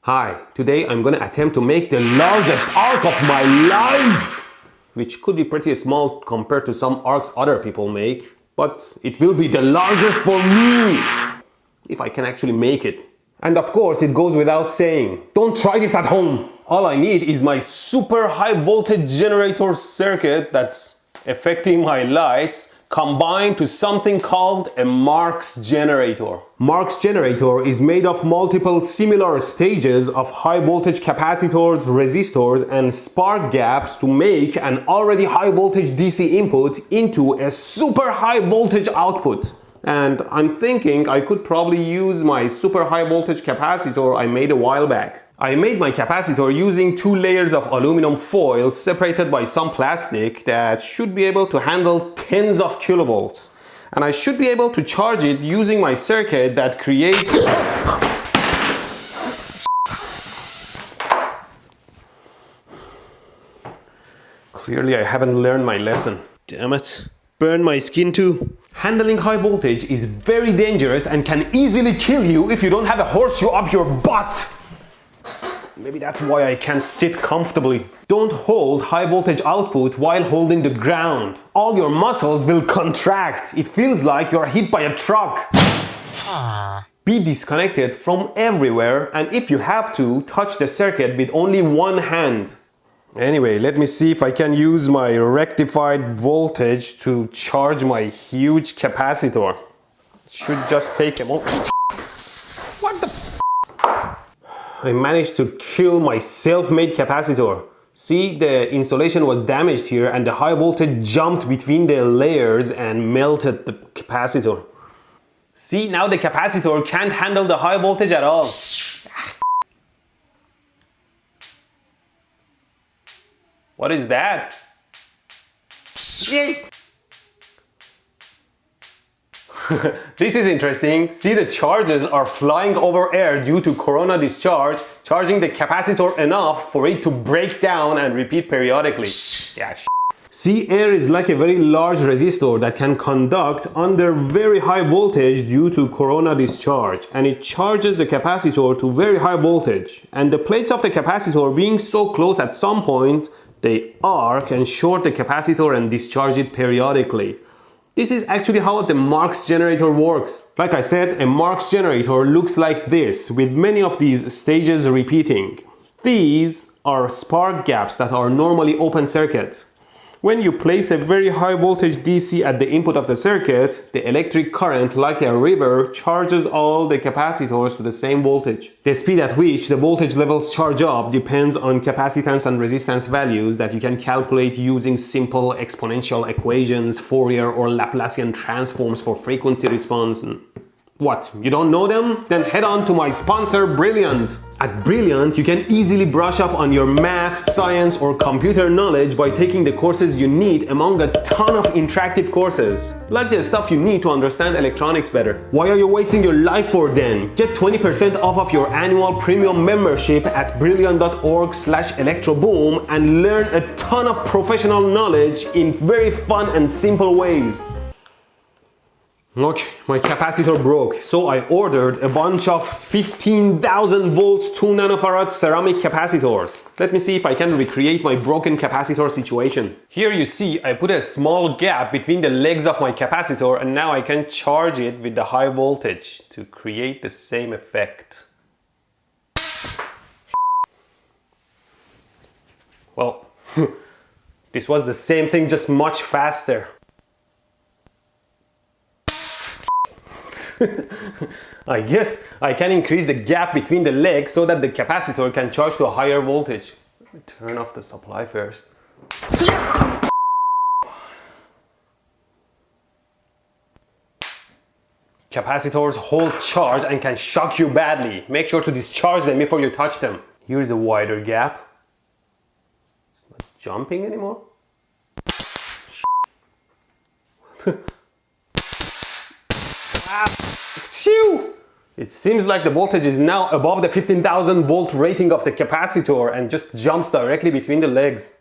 Hi, today I'm gonna attempt to make the largest arc of my life, which could be pretty small compared to some arcs other people make, but it will be the largest for me, if I can actually make it. And of course, it goes without saying, don't try this at home. All I need is my super high voltage generator circuit that's affecting my lights, combined to something called a Marx generator. Marx generator is made of multiple similar stages of high voltage capacitors, resistors, and spark gaps to make an already high voltage DC input into a super high voltage output. And I'm thinking I could probably use my super high voltage capacitor I made a while back. I made my capacitor using 2 layers of aluminum foil separated by some plastic that should be able to handle tens of kilovolts. And I should be able to charge it using my circuit that creates... Clearly I haven't learned my lesson. Damn it. Burn my skin too. Handling high voltage is very dangerous and can easily kill you if you don't have a horseshoe up your butt. Maybe that's why I can't sit comfortably. Don't hold high voltage output while holding the ground. All your muscles will contract. It feels like you're hit by a truck. Be disconnected from everywhere, and if you have to, touch the circuit with only one hand. Anyway, let me see if I can use my rectified voltage to charge my huge capacitor. It should just take a moment. What the I managed to kill my self-made capacitor. See, the insulation was damaged here and the high voltage jumped between the layers and melted the capacitor. See, now the capacitor can't handle the high voltage at all. What is that? Yay! This is interesting. See, the charges are flying over air due to corona discharge, charging the capacitor enough for it to break down and repeat periodically. Yeah, See, air is like a very large resistor that can conduct under very high voltage due to corona discharge, and it charges the capacitor to very high voltage. And the plates of the capacitor being so close, at some point they arc and short the capacitor and discharge it periodically. This is actually how the Marx generator works. Like I said, a Marx generator looks like this, with many of these stages repeating. These are spark gaps that are normally open circuit. When you place a very high voltage DC at the input of the circuit, the electric current, like a river, charges all the capacitors to the same voltage. The speed at which the voltage levels charge up depends on capacitance and resistance values that you can calculate using simple exponential equations, Fourier or Laplacian transforms for frequency response. What, you don't know them? Then head on to my sponsor, Brilliant. At Brilliant, you can easily brush up on your math, science, or computer knowledge by taking the courses you need among a ton of interactive courses. Like the stuff you need to understand electronics better. Why are you wasting your life for then? Get 20% off of your annual premium membership at brilliant.org/electroboom and learn a ton of professional knowledge in very fun and simple ways. Look, my capacitor broke, so I ordered a bunch of 15,000 volts 2 nanofarad ceramic capacitors. Let me see if I can recreate my broken capacitor situation. Here you see I put a small gap between the legs of my capacitor, and now I can charge it with the high voltage to create the same effect. Well, this was the same thing, just much faster. I guess I can increase the gap between the legs so that the capacitor can charge to a higher voltage. Let me turn off the supply first. Capacitors hold charge and can shock you badly. Make sure to discharge them before you touch them. Here's a wider gap. It's not jumping anymore. It seems like the voltage is now above the 15,000 volt rating of the capacitor and just jumps directly between the legs.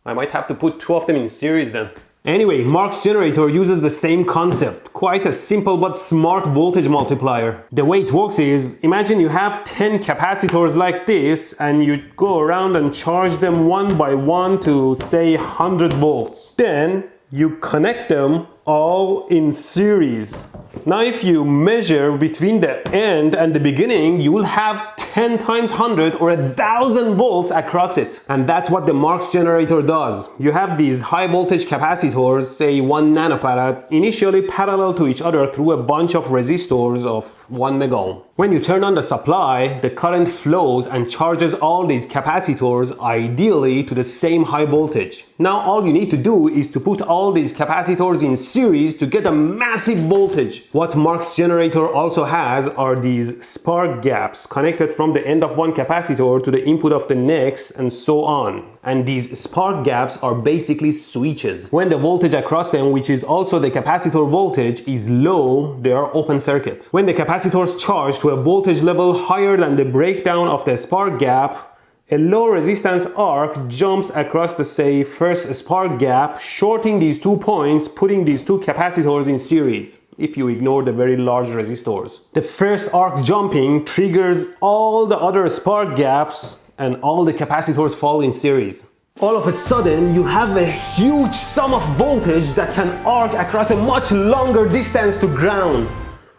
I might have to put 2 of them in series then. Anyway, Mark's generator uses the same concept, quite a simple but smart voltage multiplier. The way it works is, imagine you have 10 capacitors like this and you go around and charge them one by one to say 100 volts. Then you connect them all in series. Now if you measure between the end and the beginning, you will have 10 times 100 or 1000 volts across it. And that's what the Mark's generator does. You have these high voltage capacitors, say 1 nanofarad, initially parallel to each other through a bunch of resistors of 1 mega ohm. When you turn on the supply, the current flows and charges all these capacitors ideally to the same high voltage. Now all you need to do is to put all these capacitors in series to get a massive voltage. What Mark's generator also has are these spark gaps connected from the end of one capacitor to the input of the next and so on. And these spark gaps are basically switches. When the voltage across them, which is also the capacitor voltage, is low, they are open circuit. When the capacitors charge to a voltage level higher than the breakdown of the spark gap, a low resistance arc jumps across the, say, first spark gap, shorting these 2 points, putting these 2 capacitors in series, if you ignore the very large resistors. The first arc jumping triggers all the other spark gaps and all the capacitors fall in series. All of a sudden, you have a huge sum of voltage that can arc across a much longer distance to ground.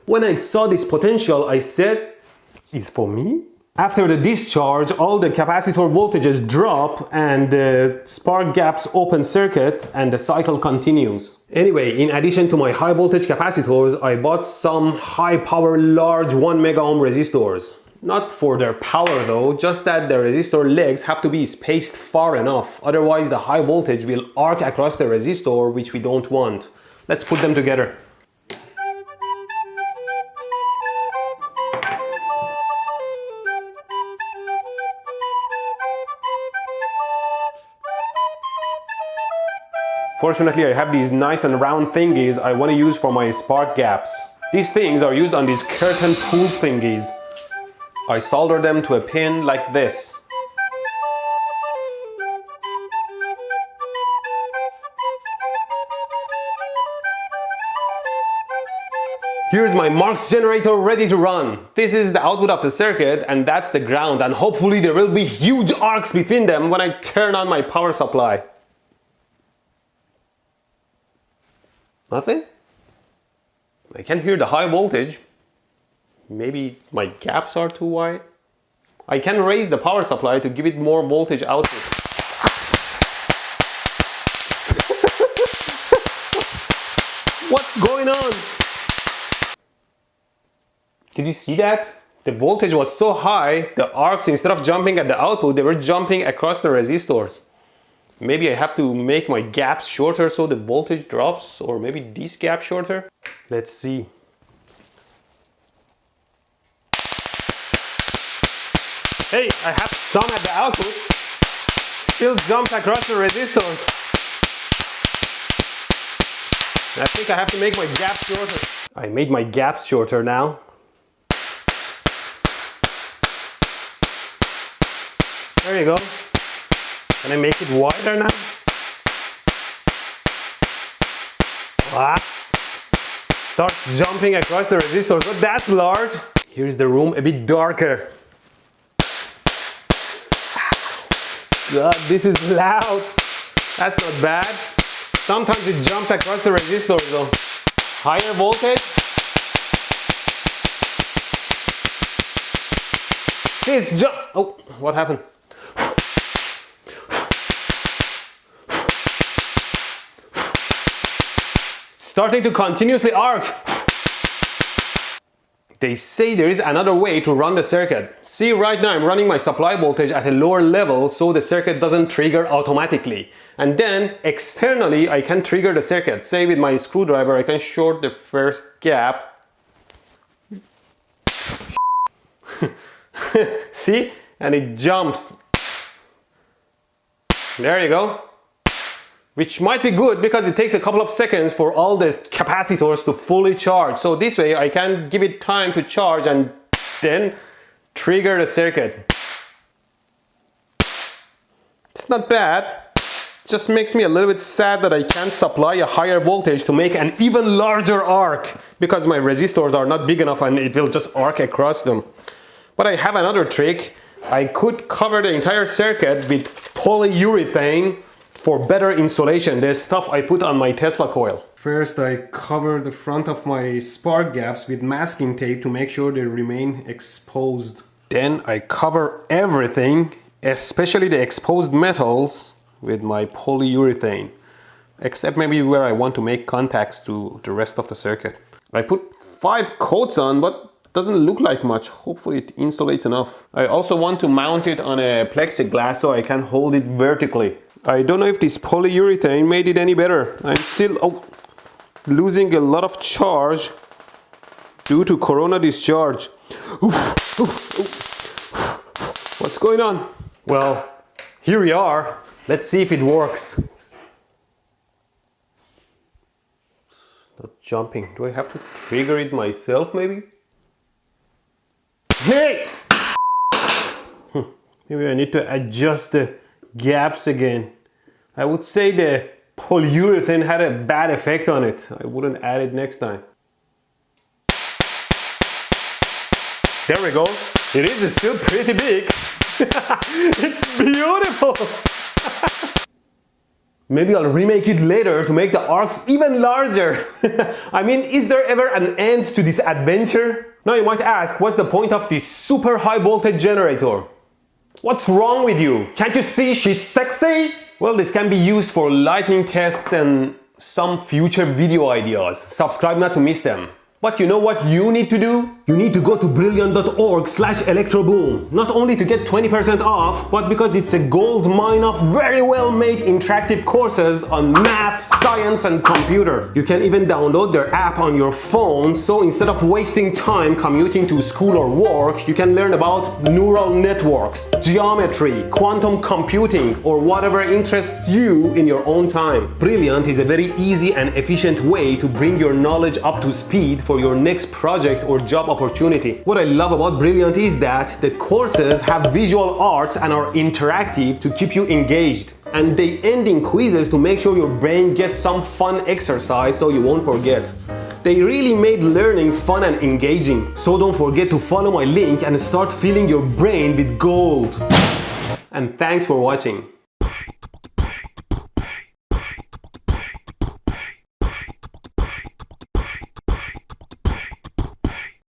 When I saw this potential, I said, "It's for me?" After the discharge, all the capacitor voltages drop and the spark gaps open circuit and the cycle continues. Anyway, in addition to my high voltage capacitors, I bought some high power large 1 mega ohm resistors. Not for their power though, just that the resistor legs have to be spaced far enough. Otherwise the high voltage will arc across the resistor, which we don't want. Let's put them together. Fortunately, I have these nice and round thingies I want to use for my spark gaps. These things are used on these curtain pull thingies. I solder them to a pin like this. Here's my Mark's generator ready to run. This is the output of the circuit and that's the ground, and hopefully there will be huge arcs between them when I turn on my power supply. Nothing? I can hear the high voltage. Maybe my gaps are too wide. I can raise the power supply to give it more voltage output. What's going on? Did you see that? The voltage was so high, the arcs, instead of jumping at the output, they were jumping across the resistors. Maybe I have to make my gaps shorter so the voltage drops, or maybe this gap shorter. Let's see. Hey, I have some at the output. Still jumps across the resistors. I think I have to make my gaps shorter. I made my gaps shorter now. There you go. Can I make it wider now? Wow. Start jumping across the resistors. But that's large. Here's the room a bit darker. God, this is loud. That's not bad. Sometimes it jumps across the resistors though. Higher voltage. See, it's jump. Oh, what happened? Starting to continuously arc. They say there is another way to run the circuit. See, right now I'm running my supply voltage at a lower level so the circuit doesn't trigger automatically. And then externally I can trigger the circuit. Say with my screwdriver I can short the first gap. See? And it jumps. There you go. Which might be good because it takes a couple of seconds for all the capacitors to fully charge. So this way I can give it time to charge and then trigger the circuit. It's not bad. Just makes me a little bit sad that I can't supply a higher voltage to make an even larger arc because my resistors are not big enough and it will just arc across them. But I have another trick. I could cover the entire circuit with polyurethane for better insulation, the stuff I put on my Tesla coil. First, I cover the front of my spark gaps with masking tape to make sure they remain exposed. Then I cover everything, especially the exposed metals, with my polyurethane, except maybe where I want to make contacts to the rest of the circuit. I put 5 coats on, but doesn't look like much. Hopefully it insulates enough. I also want to mount it on a plexiglass so I can hold it vertically. I don't know if this polyurethane made it any better. I'm still losing a lot of charge due to corona discharge. What's going on? Well, here we are. Let's see if it works. Not jumping. Do I have to trigger it myself maybe? Hey! Maybe I need to adjust the gaps again. I would say the polyurethane had a bad effect on it. I wouldn't add it next time. There we go. It is still pretty big. It's beautiful. Maybe I'll remake it later to make the arcs even larger. I mean, is there ever an end to this adventure? Now you might ask, what's the point of this super high voltage generator? What's wrong with you? Can't you see she's sexy? Well, this can be used for lightning tests and some future video ideas. Subscribe not to miss them. But you know what you need to do? You need to go to brilliant.org/electroboom. Not only to get 20% off, but because it's a gold mine of very well made interactive courses on math, science and computer. You can even download their app on your phone, so instead of wasting time commuting to school or work, you can learn about neural networks, geometry, quantum computing, or whatever interests you in your own time. Brilliant is a very easy and efficient way to bring your knowledge up to speed for your next project or job opportunity. What I love about Brilliant is that the courses have visual arts and are interactive to keep you engaged. And they end in quizzes to make sure your brain gets some fun exercise so you won't forget. They really made learning fun and engaging. So don't forget to follow my link and start filling your brain with gold. And thanks for watching.